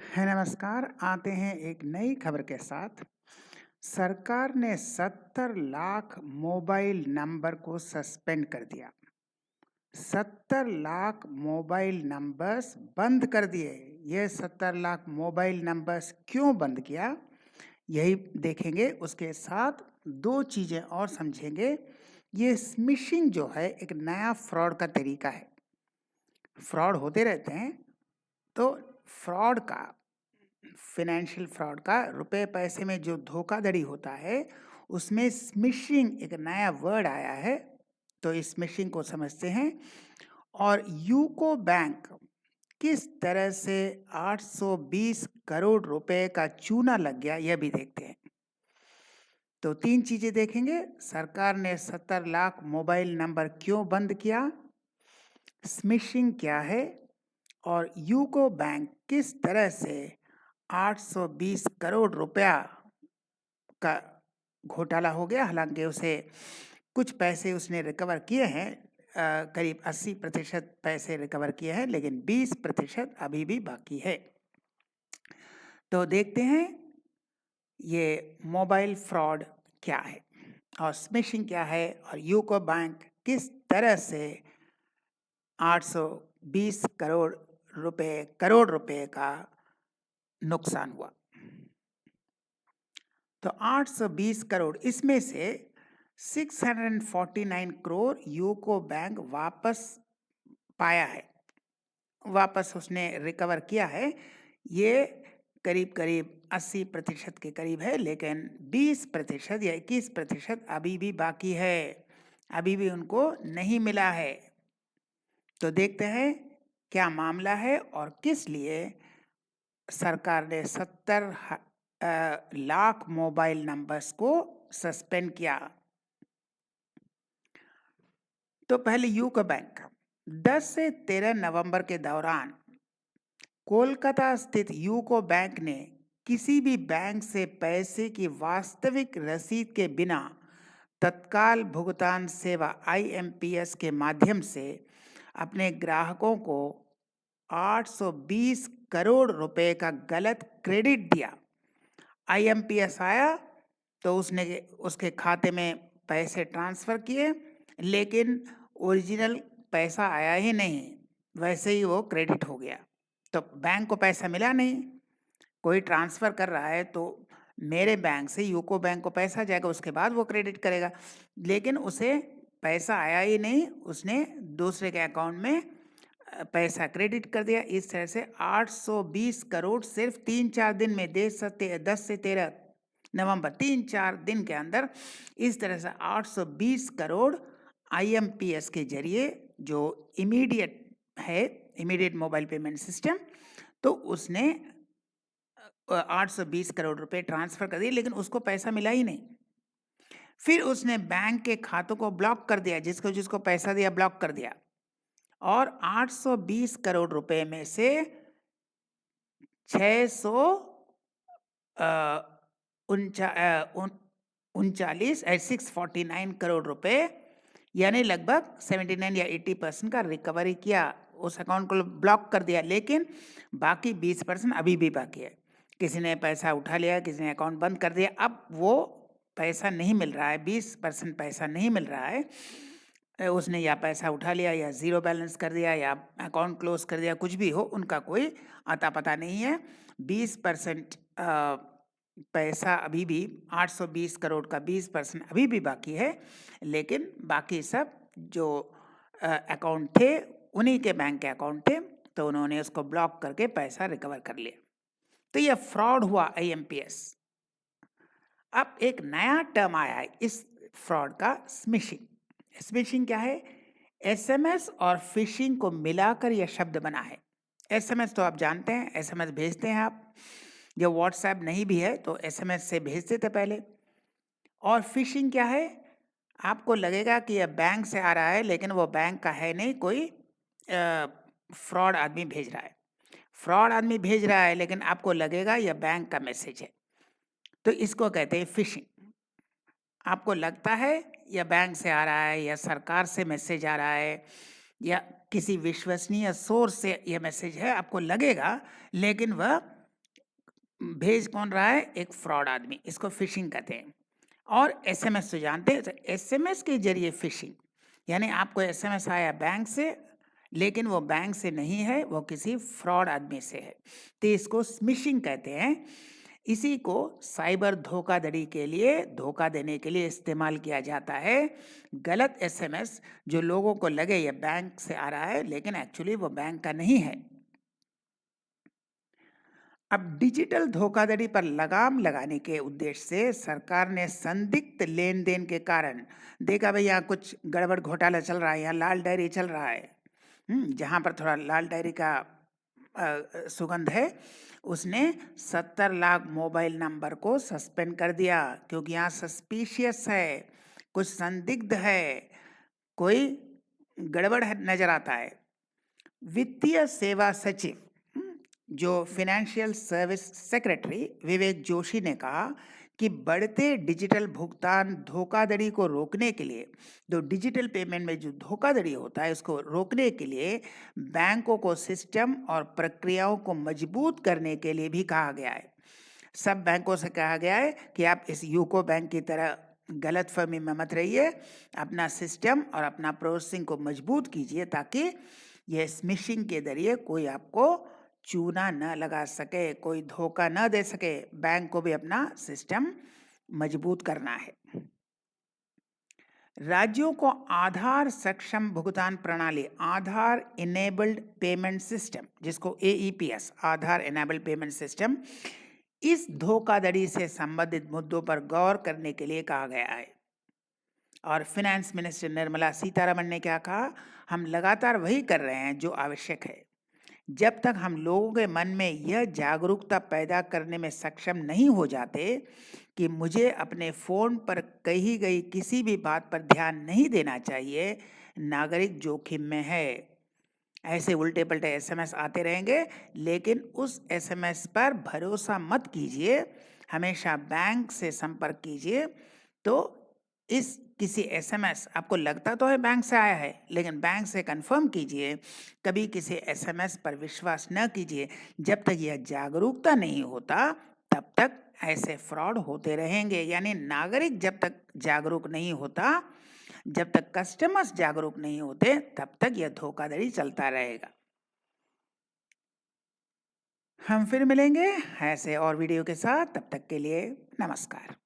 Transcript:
है नमस्कार, आते हैं एक नई खबर के साथ। सरकार ने 70 लाख मोबाइल नंबर को सस्पेंड कर दिया। 70 लाख मोबाइल नंबर्स बंद कर दिए। ये 70 लाख मोबाइल नंबर्स क्यों बंद किया, यही देखेंगे। उसके साथ दो चीज़ें और समझेंगे। ये स्मिशिंग जो है एक नया फ्रॉड का तरीका है। फ्रॉड होते रहते हैं, तो फ्रॉड का, फाइनेंशियल फ्रॉड का, रुपए पैसे में जो धोखाधड़ी होता है, उसमें स्मिशिंग एक नया वर्ड आया है। तो इस स्मिशिंग को समझते हैं। और यूको बैंक किस तरह से 820 करोड़ रुपए का चूना लग गया, यह भी देखते हैं। तो तीन चीजें देखेंगे। सरकार ने 70 लाख मोबाइल नंबर क्यों बंद किया, स्मिशिंग क्या है, और यूको बैंक किस तरह से 820 करोड़ रुपया का घोटाला हो गया। हालांकि उसे कुछ पैसे उसने रिकवर किए हैं, करीब 80% पैसे रिकवर किए हैं, लेकिन 20% अभी भी बाकी है। तो देखते हैं ये मोबाइल फ्रॉड क्या है और स्मिशिंग क्या है, और यूको बैंक किस तरह से 820 करोड़ रुपए का नुकसान हुआ। तो 820 करोड़, इसमें से 649 करोड़ यूको बैंक वापस पाया है, वापस उसने रिकवर किया है। ये करीब करीब 80% के करीब है, लेकिन 20% या 21% अभी भी बाकी है, अभी भी उनको नहीं मिला है। तो देखते हैं क्या मामला है और किस लिए सरकार ने 70 लाख मोबाइल नंबर्स को सस्पेंड किया। तो पहले यूको बैंक 10 से 13 नवंबर के दौरान कोलकाता स्थित यूको बैंक ने किसी भी बैंक से पैसे की वास्तविक रसीद के बिना तत्काल भुगतान सेवा आईएमपीएस के माध्यम से अपने ग्राहकों को 820 करोड़ रुपए का गलत क्रेडिट दिया। आईएमपीएस आया तो उसने उसके खाते में पैसे ट्रांसफ़र किए, लेकिन ओरिजिनल पैसा आया ही नहीं, वैसे ही वो क्रेडिट हो गया। तो बैंक को पैसा मिला नहीं। कोई ट्रांसफ़र कर रहा है तो मेरे बैंक से यूको बैंक को पैसा जाएगा, उसके बाद वो क्रेडिट करेगा, लेकिन उसे पैसा आया ही नहीं, उसने दूसरे के अकाउंट में पैसा क्रेडिट कर दिया। इस तरह से 820 करोड़ सिर्फ 3-4 दिन में, 10 से 13 नवंबर, 3-4 दिन के अंदर इस तरह से 820 करोड़ आईएमपीएस के जरिए, जो इमीडिएट है, इमीडिएट मोबाइल पेमेंट सिस्टम, तो उसने 820 करोड़ रुपए ट्रांसफर कर दिए, लेकिन उसको पैसा मिला ही नहीं। फिर उसने बैंक के खातों को ब्लॉक कर दिया, जिसको जिसको पैसा दिया ब्लॉक कर दिया, और 820 करोड़ रुपए में से 600 उनचालीस 649 करोड़ रुपए, यानी लगभग 79 या 80% का रिकवरी किया, उस अकाउंट को ब्लॉक कर दिया। लेकिन बाकी 20% अभी भी बाकी है। किसी ने पैसा उठा लिया, किसी ने अकाउंट बंद कर दिया, अब वो पैसा नहीं मिल रहा है, 20% पैसा नहीं मिल रहा है। उसने या पैसा उठा लिया या ज़ीरो बैलेंस कर दिया या अकाउंट क्लोज कर दिया, कुछ भी हो, उनका कोई अता पता नहीं है। 20% पैसा अभी भी, 820 करोड़ का 20% अभी भी बाकी है, लेकिन बाकी सब जो अकाउंट थे उन्हीं के बैंक के अकाउंट थे, तो उन्होंने उसको ब्लॉक करके पैसा रिकवर कर लिया। तो यह फ्रॉड हुआ आईएमपीएस। अब एक नया टर्म आया है इस फ्रॉड का, स्मिशिंग। स्मिशिंग क्या है? एसएमएस और फिशिंग को मिलाकर यह शब्द बना है। एसएमएस तो आप जानते हैं, एसएमएस भेजते हैं आप, जब व्हाट्सएप नहीं भी है तो एसएमएस से भेजते थे पहले। और फिशिंग क्या है? आपको लगेगा कि यह बैंक से आ रहा है, लेकिन वो बैंक का है नहीं, कोई फ्रॉड आदमी भेज रहा है। फ्रॉड आदमी भेज रहा है, लेकिन आपको लगेगा यह बैंक का मैसेज है, तो इसको कहते हैं फिशिंग। आपको लगता है यह बैंक से आ रहा है या सरकार से मैसेज आ रहा है, या किसी विश्वसनीय सोर्स से यह मैसेज है आपको लगेगा, लेकिन वह भेज कौन रहा है? एक फ्रॉड आदमी। इसको फिशिंग कहते हैं। और एसएमएस तो जानते हैं, तो एसएमएस के जरिए फिशिंग यानी आपको एसएमएस आया बैंक से, लेकिन वो बैंक से नहीं है, वो किसी फ्रॉड आदमी से है, तो इसको स्मिशिंग कहते हैं। इसी को साइबर धोखाधड़ी के लिए, धोखा देने के लिए इस्तेमाल किया जाता है। गलत एसएमएस जो लोगों को लगे ये बैंक से आ रहा है, लेकिन एक्चुअली वो बैंक का नहीं है। अब डिजिटल धोखाधड़ी पर लगाम लगाने के उद्देश्य से सरकार ने संदिग्ध लेन देन के कारण देखा, भाई यहाँ कुछ गड़बड़ घोटाला चल रहा है, यहाँ लाल डायरी चल रहा है, जहाँ पर थोड़ा लाल डायरी का सुगंध है, उसने 70 लाख मोबाइल नंबर को सस्पेंड कर दिया, क्योंकि यहाँ सस्पिशियस है, कुछ संदिग्ध है, कोई गड़बड़ नजर आता है। वित्तीय सेवा सचिव जो financial service secretary Vivek Joshi ने कहा कि बढ़ते डिजिटल भुगतान धोखाधड़ी को रोकने के लिए, तो डिजिटल पेमेंट में जो धोखाधड़ी होता है उसको रोकने के लिए बैंकों को सिस्टम और प्रक्रियाओं को मजबूत करने के लिए भी कहा गया है। सब बैंकों से कहा गया है कि आप इस यूको बैंक की तरह गलतफहमी में मत रहिए, अपना सिस्टम और अपना प्रोसेसिंग को मजबूत कीजिए, ताकि यह स्मिशिंग के जरिए कोई आपको चूना न लगा सके, कोई धोखा न दे सके। बैंक को भी अपना सिस्टम मजबूत करना है। राज्यों को आधार सक्षम भुगतान प्रणाली, आधार इनेबल्ड पेमेंट सिस्टम, जिसको एईपीएस, आधार इनेबल्ड पेमेंट सिस्टम, इस धोखाधड़ी से संबंधित मुद्दों पर गौर करने के लिए कहा गया है। और फाइनेंस मिनिस्टर निर्मला सीतारमण ने क्या कहा? हम लगातार वही कर रहे हैं जो आवश्यक है। जब तक हम लोगों के मन में यह जागरूकता पैदा करने में सक्षम नहीं हो जाते कि मुझे अपने फ़ोन पर कही गई किसी भी बात पर ध्यान नहीं देना चाहिए, नागरिक जोखिम में है। ऐसे उल्टे पलटे एसएमएस आते रहेंगे, लेकिन उस एसएमएस पर भरोसा मत कीजिए, हमेशा बैंक से संपर्क कीजिए। तो इस किसी एसएमएस आपको लगता तो है बैंक से आया है, लेकिन बैंक से कंफर्म कीजिए। कभी किसी एसएमएस पर विश्वास न कीजिए। जब तक यह जागरूकता नहीं होता, तब तक ऐसे फ्रॉड होते रहेंगे। यानी नागरिक जब तक जागरूक नहीं होता, जब तक कस्टमर्स जागरूक नहीं होते, तब तक यह धोखाधड़ी चलता रहेगा। हम फिर मिलेंगे ऐसे और वीडियो के साथ, तब तक के लिए नमस्कार।